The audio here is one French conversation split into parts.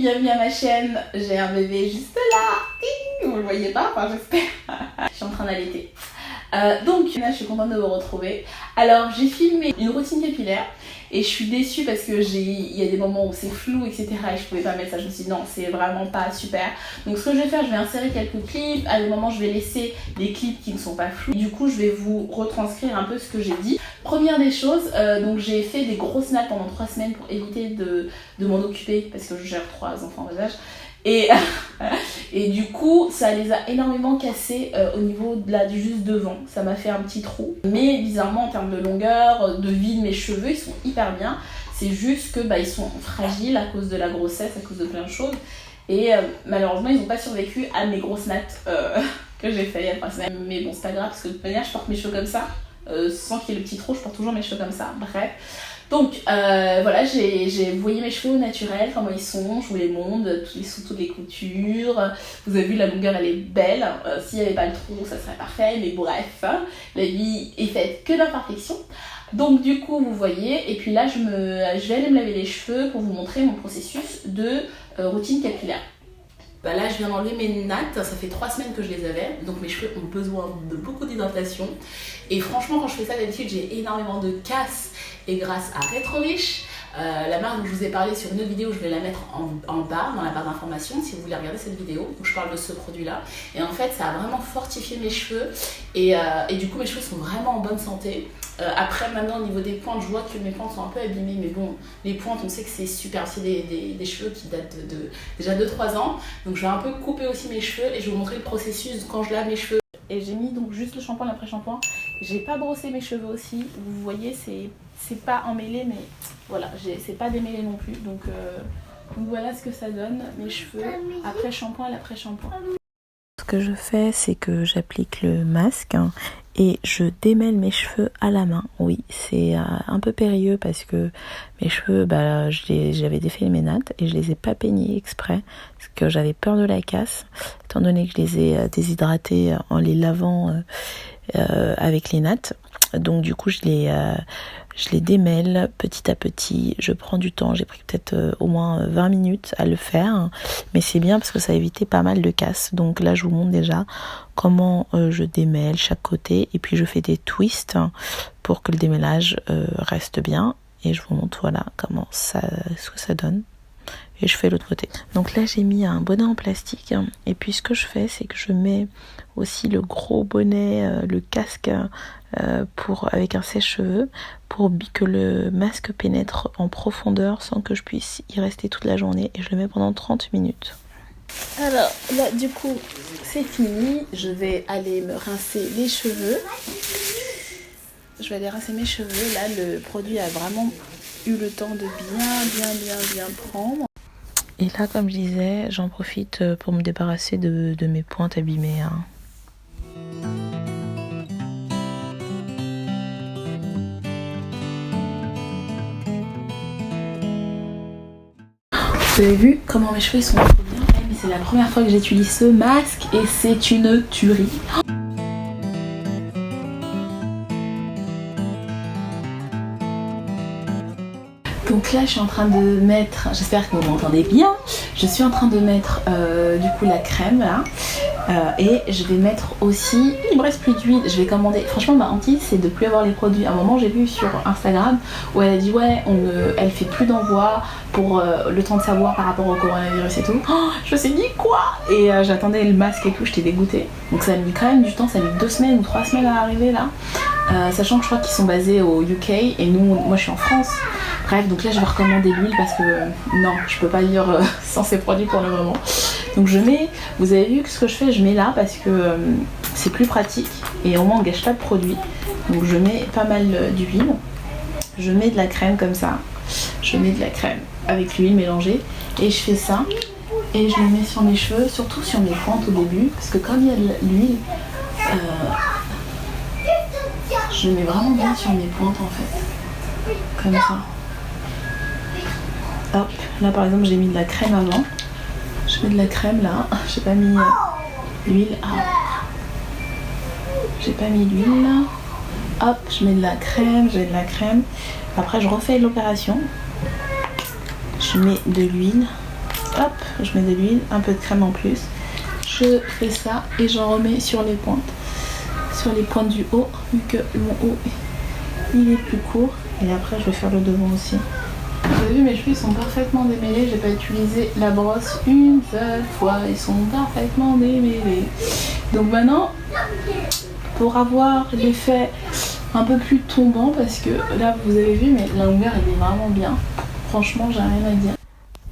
bienvenue à ma chaîne. J'ai un bébé juste là. Ting, vous le voyez pas, enfin j'espère. Je suis en train d'allaiter. Donc là je suis contente de vous retrouver. Alors j'ai filmé une routine capillaire et je suis déçue parce que il y a des moments où c'est flou, etc. et je pouvais pas mettre ça. Je me suis dit non, c'est vraiment pas super. Donc ce que je vais faire, je vais insérer quelques clips. À des moments je vais laisser des clips qui ne sont pas flous. Du coup je vais vous retranscrire un peu ce que j'ai dit. Première des choses, donc j'ai fait des grosses nappes pendant 3 semaines pour éviter de m'en occuper parce que je gère 3 enfants en bas âge. Et du coup ça les a énormément cassés au niveau de du juste devant. Ça m'a fait un petit trou, mais bizarrement en termes de longueur, de vie de mes cheveux, ils sont hyper bien. C'est juste que ils sont fragiles à cause de la grossesse, à cause de plein de choses, et malheureusement ils n'ont pas survécu à mes grosses nattes que j'ai fait il y a 3 semaines. Mais bon, c'est pas grave parce que de toute manière je porte mes cheveux comme ça, sans qu'il y ait le petit trou, je porte toujours mes cheveux comme ça. Bref, donc voilà, vous voyez mes cheveux au naturel, comment ils sont, je vous les montre, sous toutes les coutures. Vous avez vu, la longueur elle est belle, s'il n'y avait pas le trou ça serait parfait, mais bref, la vie est faite que d'imperfections. Donc du coup vous voyez, et puis là je vais aller me laver les cheveux pour vous montrer mon processus de routine capillaire. Là je viens d'enlever mes nattes, ça fait 3 semaines que je les avais, donc mes cheveux ont besoin de beaucoup d'hydratation. Et franchement quand je fais ça d'habitude j'ai énormément de casse, et grâce à Retroriche, la marque dont je vous ai parlé sur une autre vidéo, je vais la mettre en bas, dans la barre d'informations si vous voulez regarder cette vidéo où je parle de ce produit là. Et en fait ça a vraiment fortifié mes cheveux et du coup mes cheveux sont vraiment en bonne santé. Après maintenant au niveau des pointes, je vois que mes pointes sont un peu abîmées, mais bon, les pointes on sait que c'est super, c'est des cheveux qui datent de déjà 2-3 ans. Donc je vais un peu couper aussi mes cheveux et je vais vous montrer le processus quand je lave mes cheveux. Et j'ai mis donc juste le shampoing, l'après-shampoing. J'ai pas brossé mes cheveux aussi, vous voyez c'est pas emmêlé, mais voilà, c'est pas démêlé non plus. Donc voilà ce que ça donne, mes cheveux après shampoing et l'après-shampoing. Ce que je fais, c'est que j'applique le masque et je démêle mes cheveux à la main. Oui, c'est un peu périlleux parce que mes cheveux, j'avais défait mes nattes et je les ai pas peignés exprès parce que j'avais peur de la casse, étant donné que je les ai déshydratés en les lavant avec les nattes. Donc du coup je les démêle petit à petit, je prends du temps, j'ai pris peut-être au moins 20 minutes à le faire, mais c'est bien parce que ça a évité pas mal de casse. Donc là je vous montre déjà comment je démêle chaque côté et puis je fais des twists pour que le démêlage reste bien et je vous montre voilà ce que ça donne. Et je fais l'autre côté. Donc là j'ai mis un bonnet en plastique et puis ce que je fais c'est que je mets aussi le gros bonnet, le casque avec un sèche-cheveux pour que le masque pénètre en profondeur sans que je puisse y rester toute la journée, et je le mets pendant 30 minutes. Alors là du coup c'est fini, je vais aller me rincer les cheveux. Je vais aller rincer mes cheveux, là le produit a vraiment eu le temps de bien prendre. Et là, comme je disais, j'en profite pour me débarrasser de mes pointes abîmées. Vous avez vu comment mes cheveux sont trop bien? Mais c'est la première fois que j'utilise ce masque et c'est une tuerie. Donc là je suis en train de mettre, j'espère que vous m'entendez bien, je suis en train de mettre du coup la crème là, et je vais mettre aussi, il me reste plus d'huile, je vais commander, franchement ma hantise c'est de plus avoir les produits. À un moment j'ai vu sur Instagram où elle a dit ouais elle fait plus d'envoi pour le temps de savoir par rapport au coronavirus et tout. Oh, je me suis dit quoi? Et j'attendais le masque et tout, j'étais dégoûtée. Donc ça a mis quand même du temps, ça a mis 2 semaines ou 3 semaines à arriver là. Sachant que je crois qu'ils sont basés au UK et moi je suis en France. Bref, donc là je vais recommander l'huile parce que non, je peux pas vivre sans ces produits pour le moment. Donc je mets, vous avez vu que ce que je fais, je mets là parce que c'est plus pratique et au moins on gâche pas de produit. Donc je mets pas mal d'huile, je mets de la crème comme ça, je mets de la crème avec l'huile mélangée et je fais ça et je le mets sur mes cheveux, surtout sur mes pointes au début parce que comme il y a de l'huile, je le mets vraiment bien sur mes pointes en fait, comme ça. Hop, là par exemple j'ai mis de la crème avant, je mets de la crème là, j'ai pas mis l'huile, j'ai pas mis l'huile là, hop, je mets de la crème, après je refais l'opération, je mets de l'huile hop, je mets de l'huile, un peu de crème en plus. Je fais ça et j'en remets sur les pointes du haut, vu que mon haut il est plus court. Et après je vais faire le devant aussi. Vous avez vu, mes cheveux ils sont parfaitement démêlés, j'ai pas utilisé la brosse une seule fois, ils sont parfaitement démêlés. Donc maintenant, pour avoir l'effet un peu plus tombant, parce que là vous avez vu, mais la longueur elle est vraiment bien. Franchement, j'ai rien à dire.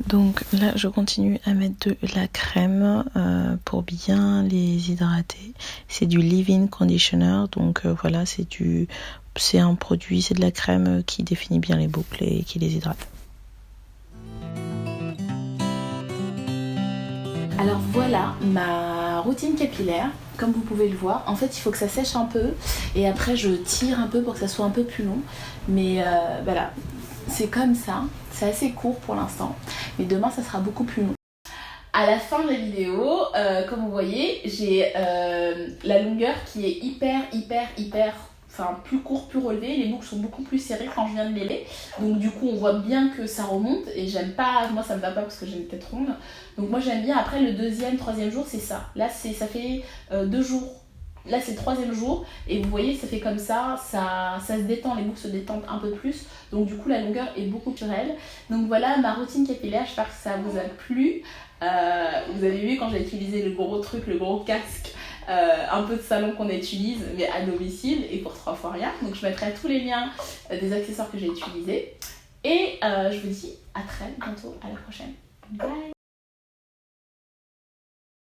Donc là, je continue à mettre de la crème pour bien les hydrater. C'est du leave-in conditioner, donc voilà, c'est un produit, c'est de la crème qui définit bien les boucles et qui les hydrate. Alors voilà ma routine capillaire, comme vous pouvez le voir. En fait, il faut que ça sèche un peu et après je tire un peu pour que ça soit un peu plus long. Mais voilà, c'est comme ça, c'est assez court pour l'instant. Mais demain, ça sera beaucoup plus long. À la fin de la vidéo, comme vous voyez, j'ai la longueur qui est enfin plus court, plus relevé. Les boucles sont beaucoup plus serrées quand je viens de mêler. Donc du coup on voit bien que ça remonte et j'aime pas, moi ça me va pas parce que j'ai une tête ronde. Donc moi j'aime bien. Après le deuxième, troisième jour c'est ça. Là ça fait 2 jours. Là c'est le 3e jour et vous voyez ça fait comme ça se détend, les boucles se détendent un peu plus. Donc du coup la longueur est beaucoup plus réelle. Donc voilà ma routine capillaire, j'espère que ça vous a plu. Vous avez vu quand j'ai utilisé le gros truc, le gros casque, un peu de salon qu'on utilise mais à domicile et pour 3 fois rien. Donc je mettrai tous les liens des accessoires que j'ai utilisés et je vous dis à très bientôt, à la prochaine. Bye.